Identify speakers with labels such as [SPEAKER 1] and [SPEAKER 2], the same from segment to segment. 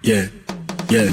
[SPEAKER 1] Yeah, yeah.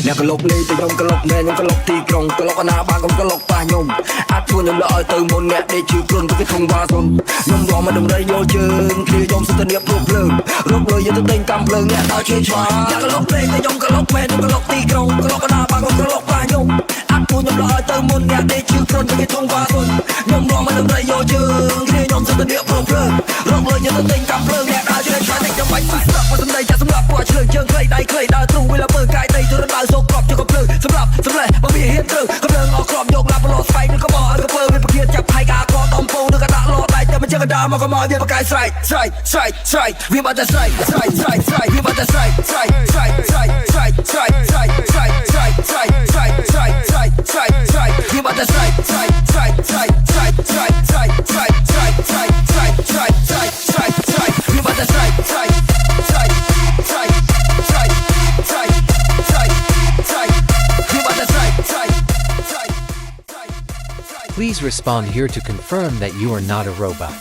[SPEAKER 1] អ្នកក្លុកលេងទៅខ្ញុំក្លុកមែនខ្ញុំក្លុកទីក្រុងក្លុកអាណាបានកុំក្លុកប៉ះខ្ញុំអាចជួយខ្ញុំលើឲ្យទៅមុនអ្នកដេកជឿគ្រុនទៅគេធំវ៉ាសុនខ្ញុំរំមកដំរីយកជើងគ្រាខ្ញុំសិតតែនៀបព្រោះភ្លើងរកលុយយកទៅទិញកាំភ្លើងអ្នកដល់ជួយឆ្វាអ្នកក្លុកលេងទៅខ្ញុំក្លុកមែនខ្ញុំក្លុកទីក្រុងក្លុកអាណាបានកុំក្លុកប៉ះខ្ញុំអាចជួយខ្ញុំលើឲ្យទៅមុនអ្នកដេកជឿគ្រុនទៅគេធំវ៉ាសុនខ្ញុំរំមកដំរីយកជើងគ្រាខ្ញុំសិតតែនៀបព្រោះភ្លើងរកលុយយកទៅទិញកាំភ្លើងអ្នកដល់ជួយឆ្វាខ្ញុំបាច់ស្លាប់មកសម្ដីចាក់សម្រាប់ព្រោះឆ្លើងជើងខ្លីដៃខ្លីដើរទ្រូវេលាមើលកាយដីទៅរំដៅសូកក្របជាកំភ្លើងសម្រាប់សម្លេះបើវាហ៊ានត្រូវកំភ្លើងអស់ក្របយកឡាប់ប្រឡោស្វែងនឹងក៏មកឲ្យកពើវាប្រគៀតចាប់ផៃកាកដំពងនឹងក៏ដាក់លោដៃតែមិនចឹងក៏ដើរមកក៏មកវាបកាយស្រែកស្រែកស្រែកស្រែកវាបាត់តែស្រែកស្រែកស្រែកស្រែកវាបាត់តែស្រែកស្រែកស្រែកស្រែកស្រែកស្រែកស្រែកស្រែកស្រែកស្រែកស្រែកស្រែកស្រែកស្រែកស្រែកវាបាត់តែស្រែកស្រែកស្រែកស្រែកស្រែកស្រែកស្រែកស្រែកស្រែកស្រែកស្រែកស្រែកស្រែកស្រែកស្រែកវាបាត់តែស្រែកស្រែកស្រែកស្រែកស្រែកស្រែកស្រែកស្រែកវាបាត់តែស្រែកស្រែក
[SPEAKER 2] Please respond here to confirm that you are not a robot.